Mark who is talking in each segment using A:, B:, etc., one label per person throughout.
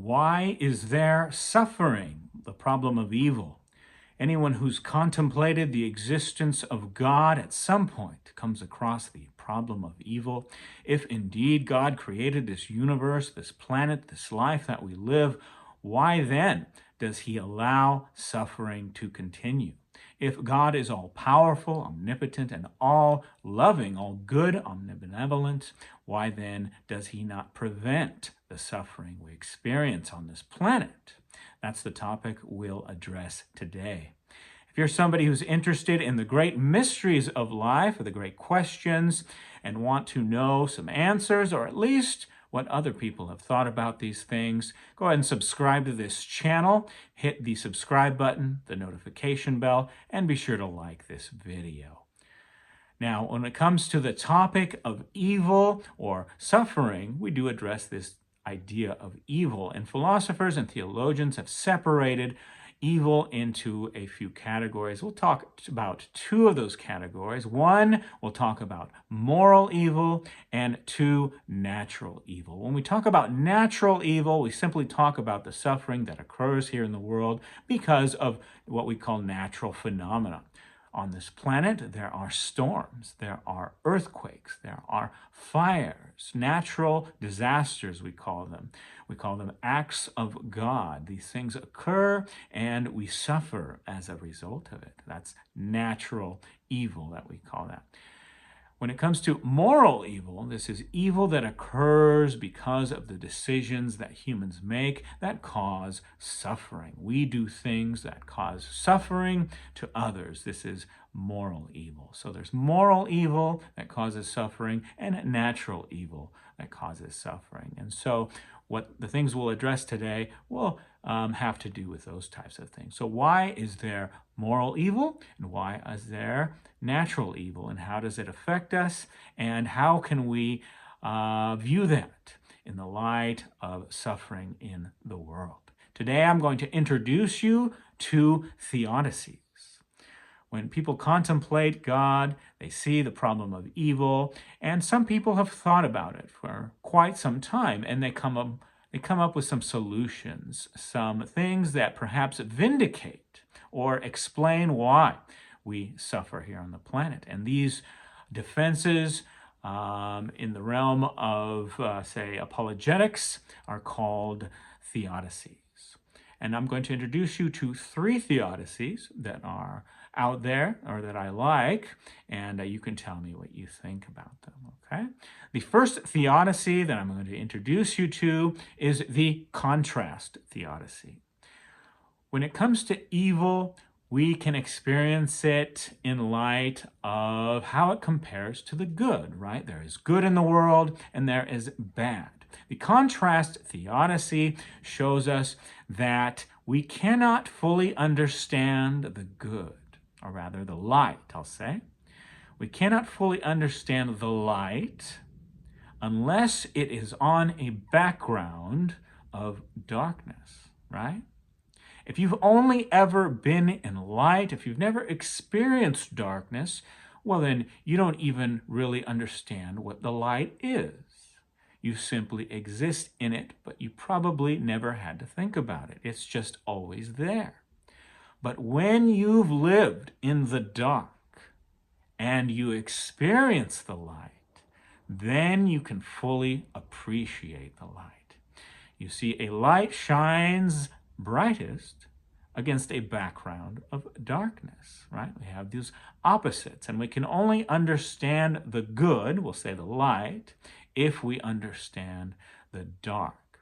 A: Why is there suffering? The problem of evil. Anyone who's contemplated the existence of God at some point comes across the problem of evil. If indeed God created this universe, this planet, this life that we live, why then does he allow suffering to continue? If God is all-powerful, omnipotent, and all-loving, all-good, omnibenevolent, why then does he not prevent the suffering we experience on this planet? That's the topic we'll address today. If you're somebody who's interested in the great mysteries of life, or the great questions, and want to know some answers, or at least what other people have thought about these things, go ahead and subscribe to this channel. Hit the subscribe button, the notification bell, and be sure to like this video. Now, when it comes to the topic of evil or suffering, we do address this idea of evil, and philosophers and theologians have separated evil into a few categories. We'll talk about two of those categories. One, we'll talk about moral evil, and two, natural evil. When we talk about natural evil, we simply talk about the suffering that occurs here in the world because of what we call natural phenomena. On this planet, there are storms, there are earthquakes, there are fires, natural disasters, we call them. We call them acts of God. These things occur and we suffer as a result of it. That's natural evil that we call that. When it comes to moral evil, this is evil that occurs because of the decisions that humans make that cause suffering. We do things that cause suffering to others. This is moral evil. So there's moral evil that causes suffering and natural evil that causes suffering. And so what the things we'll address today will have to do with those types of things. So why is there moral evil, and why is there natural evil, and how does it affect us, and how can we view that in the light of suffering in the world? Today I'm going to introduce you to theodicies. When people contemplate God, they see the problem of evil, and some people have thought about it for quite some time, and they come up with some solutions, some things that perhaps vindicate or explain why we suffer here on the planet. And these defenses in the realm of, say, apologetics are called theodicies. And I'm going to introduce you to three theodicies that are out there, or that I like, and you can tell me what you think about them, okay? The first theodicy that I'm going to introduce you to is the contrast theodicy. When it comes to evil, we can experience it in light of how it compares to the good, right? There is good in the world and there is bad. The contrast theodicy shows us that we cannot fully understand the good, or rather the light, I'll say. We cannot fully understand the light unless it is on a background of darkness, right? If you've only ever been in light, if you've never experienced darkness, well then you don't even really understand what the light is. You simply exist in it, but you probably never had to think about it. It's just always there. But when you've lived in the dark and you experience the light, then you can fully appreciate the light. You see, a light shines brightest against a background of darkness, right? We have these opposites, and we can only understand the good, we'll say the light, if we understand the dark.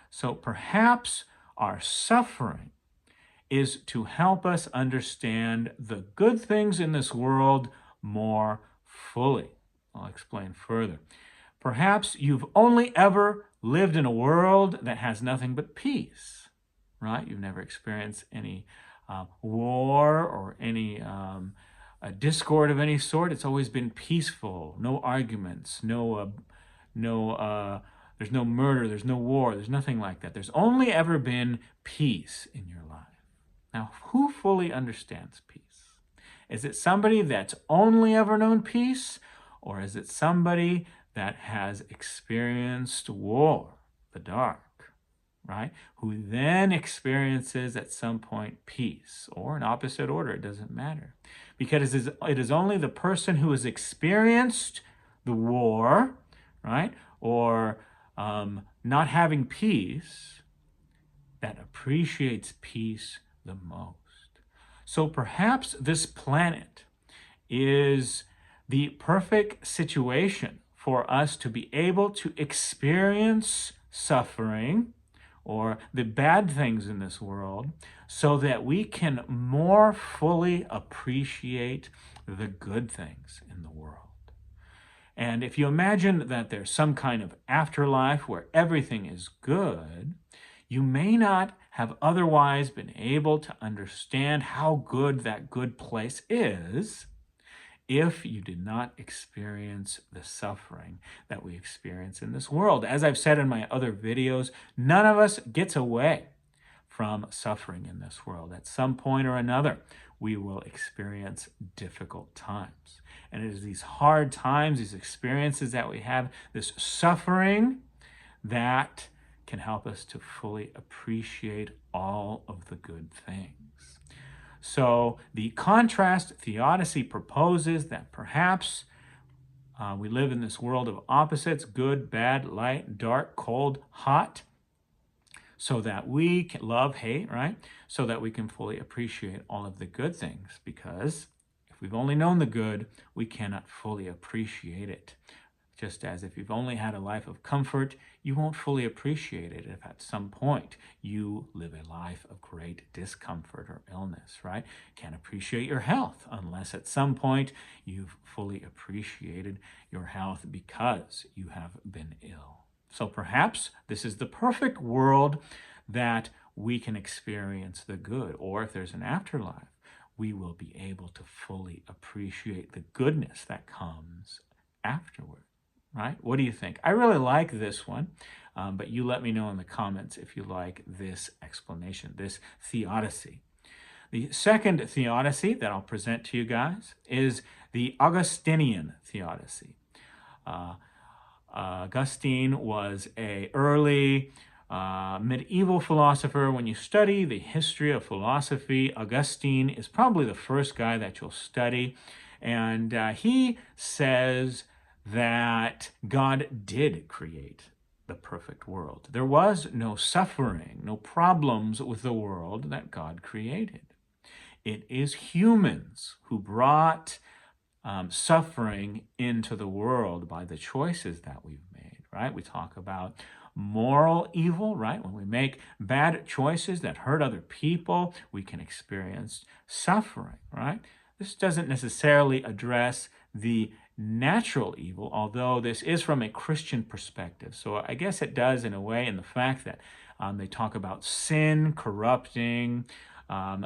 A: So perhaps our suffering is to help us understand the good things in this world more fully. I'll explain further. Perhaps you've only ever lived in a world that has nothing but peace, right? You've never experienced any war or any discord of any sort. It's always been peaceful, no arguments, there's no murder, there's no war, there's nothing like that. There's only ever been peace in your life. Now, who fully understands peace? Is it somebody that's only ever known peace, or is it somebody that has experienced war, the dark? right? Who then experiences at some point peace, or in opposite order, it doesn't matter. Because it is only the person who has experienced the war, right, or not having peace, that appreciates peace the most. So perhaps this planet is the perfect situation for us to be able to experience suffering or the bad things in this world so that we can more fully appreciate the good things in the world. And if you imagine that there's some kind of afterlife where everything is good, you may not have otherwise been able to understand how good that good place is if you did not experience the suffering that we experience in this world. As I've said in my other videos, none of us gets away from suffering in this world. At some point or another, we will experience difficult times. And it is these hard times, these experiences that we have, this suffering, that can help us to fully appreciate all of the good things. So the contrast theodicy proposes that perhaps we live in this world of opposites, good, bad, light, dark, cold, hot, so that we can love, hate, right? So that we can fully appreciate all of the good things, because if we've only known the good, we cannot fully appreciate it. Just as if you've only had a life of comfort, you won't fully appreciate it if at some point you live a life of great discomfort or illness, right? Can't appreciate your health unless at some point you've fully appreciated your health because you have been ill. So perhaps this is the perfect world that we can experience the good, or if there's an afterlife, we will be able to fully appreciate the goodness that comes afterward. Right? What do you think? I really like this one, but you let me know in the comments if you like this explanation, this theodicy. The second theodicy that I'll present to you guys is the Augustinian theodicy. Augustine was an early medieval philosopher. When you study the history of philosophy, Augustine is probably the first guy that you'll study. And he says that God did create the perfect world. There was no suffering, no problems with the world that God created. It is humans who brought suffering into the world by the choices that we've made, right? We talk about moral evil, right? When we make bad choices that hurt other people, we can experience suffering, right? This doesn't necessarily address the natural evil, although this is from a Christian perspective. So I guess it does in a way, in the fact that they talk about sin corrupting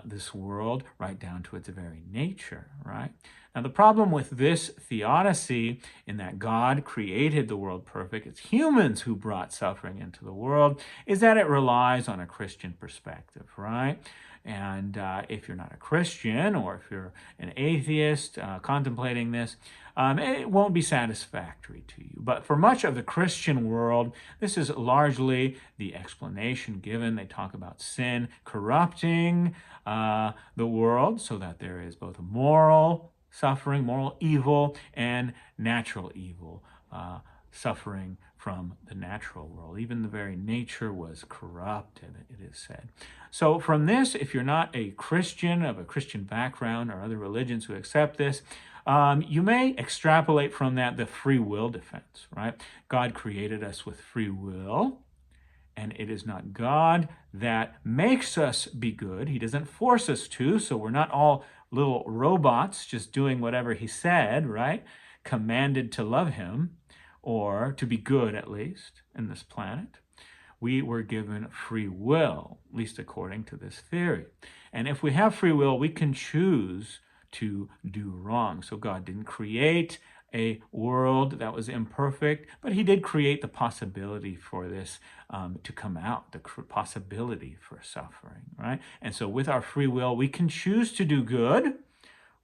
A: this world right down to its very nature, right? Now, the problem with this theodicy, in that God created the world perfect, it's humans who brought suffering into the world, is that it relies on a Christian perspective, right? And if you're not a Christian, or if you're an atheist contemplating this, it won't be satisfactory to you. But for much of the Christian world, this is largely the explanation given. They talk about sin corrupting the world so that there is both moral suffering, moral evil, and natural evil, suffering from the natural world. Even the very nature was corrupted, it is said. So from this, if you're not a Christian of a Christian background or other religions who accept this, you may extrapolate from that the free will defense, right? God created us with free will, and it is not God that makes us be good. He doesn't force us to, so we're not all little robots just doing whatever he said, right? Commanded to love him, or to be good at least, in this planet. We were given free will, at least according to this theory. And if we have free will, we can choose to do wrong. So God didn't create a world that was imperfect, but he did create the possibility for this to come out, the possibility for suffering, right? And so with our free will, we can choose to do good,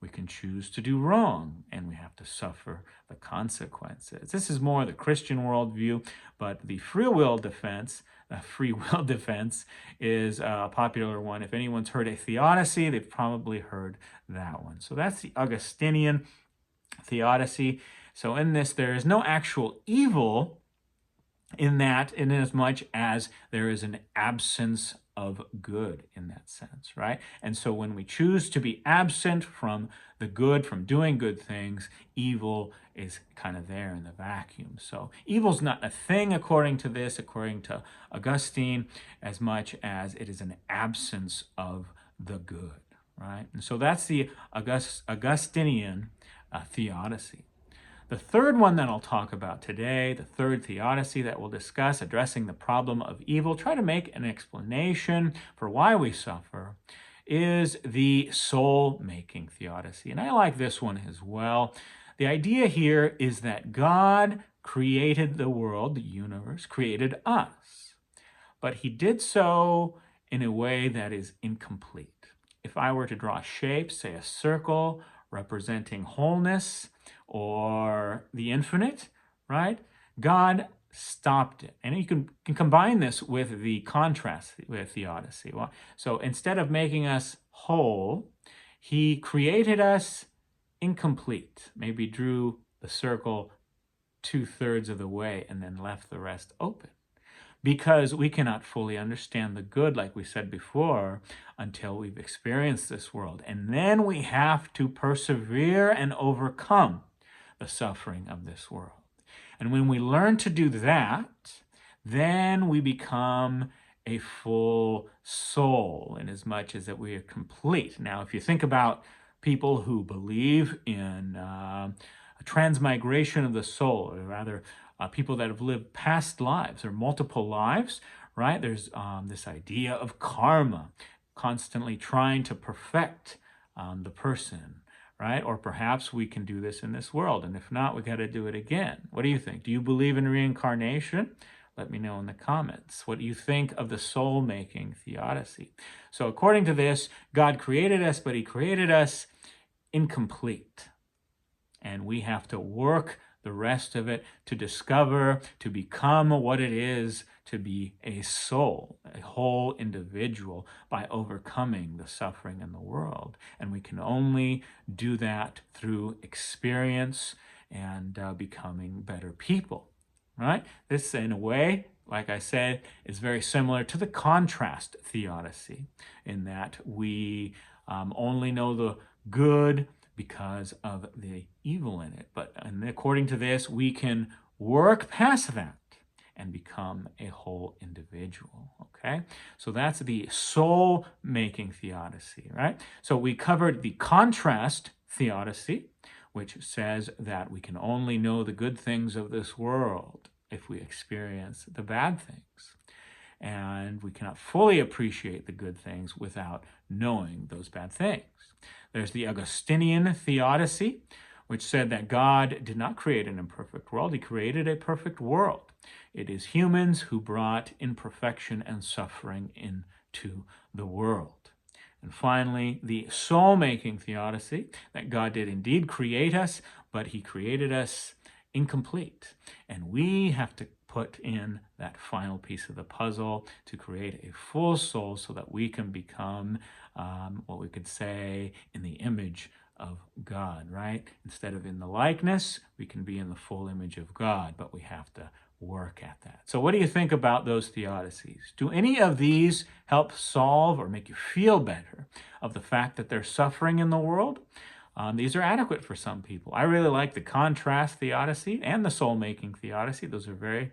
A: we can choose to do wrong, and we have to suffer the consequences. This is more the Christian worldview, but the free will defense free will defense is a popular one. If anyone's heard a theodicy, they've probably heard that one. So that's the Augustinian theodicy. So in this, there is no actual evil in that, in as much as there is an absence of good in that sense, right? And so when we choose to be absent from the good, from doing good things, evil is kind of there in the vacuum. So evil's not a thing according to this, according to Augustine, as much as it is an absence of the good, right? And so that's the Augustinian theodicy. The third one that I'll talk about today, the third theodicy that we'll discuss, addressing the problem of evil, try to make an explanation for why we suffer, is the soul-making theodicy. And I like this one as well. The idea here is that God created the world, the universe, created us, but he did so in a way that is incomplete. If I were to draw a shape, say a circle representing wholeness, or the infinite, right? God stopped it. And you can combine this with the contrast with theodicy. So instead of making us whole, he created us incomplete. Maybe drew the circle 2/3 of the way and then left the rest open. Because we cannot fully understand the good, like we said before, until we've experienced this world. And then we have to persevere and overcome the suffering of this world. And when we learn to do that, then we become a full soul, in as much as that we are complete. Now, if you think about people who believe in a transmigration of the soul, or rather people that have lived past lives or multiple lives, right? There's this idea of karma, constantly trying to perfect the person, right? Or perhaps we can do this in this world, and if not, we got to do it again. What do you think? Do you believe in reincarnation? Let me know in the comments. What do you think of the soul-making theodicy? So according to this, God created us, but he created us incomplete. And we have to work the rest of it to discover, to become what it is to be a soul, a whole individual, by overcoming the suffering in the world. And we can only do that through experience and becoming better people, right? This, in a way, like I said, is very similar to the contrast theodicy, in that we only know the good because of the evil in it. But according to this, we can work past that and become a whole individual, okay? So that's the soul-making theodicy, right? So we covered the contrast theodicy, which says that we can only know the good things of this world if we experience the bad things. And we cannot fully appreciate the good things without knowing those bad things. There's the Augustinian theodicy, which said that God did not create an imperfect world. He created a perfect world. It is humans who brought imperfection and suffering into the world. And finally, the soul-making theodicy, that God did indeed create us, but he created us incomplete. And we have to put in that final piece of the puzzle to create a full soul so that we can become what we could say in the image of God, right? Instead of in the likeness, we can be in the full image of God, but we have to work at that. So what do you think about those theodicies? Do any of these help solve or make you feel better of the fact that there's suffering in the world? These are adequate for some people. I really like the contrast theodicy and the soul-making theodicy. Those are very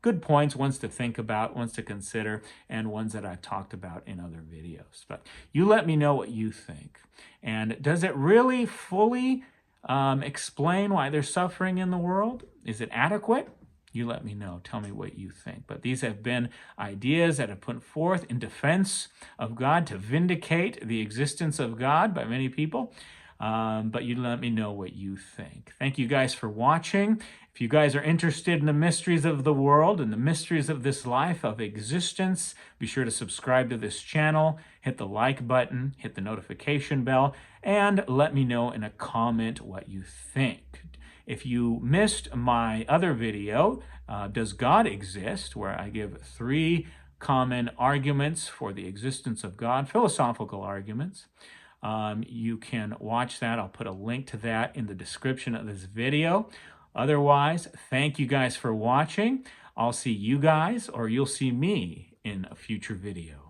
A: good points, ones to think about, ones to consider, and ones that I've talked about in other videos. But you let me know what you think. And does it really fully explain why there's suffering in the world? Is it adequate? You let me know. Tell me what you think. But these have been ideas that have put forth in defense of God, to vindicate the existence of God by many people. But you let me know what you think. Thank you guys for watching. If you guys are interested in the mysteries of the world and the mysteries of this life of existence, be sure to subscribe to this channel, hit the like button, hit the notification bell, and let me know in a comment what you think. If you missed my other video, Does God Exist?, where I give 3 common arguments for the existence of God, philosophical arguments, you can watch that. I'll put a link to that in the description of this video. Otherwise, thank you guys for watching. I'll see you guys, or you'll see me, in a future video.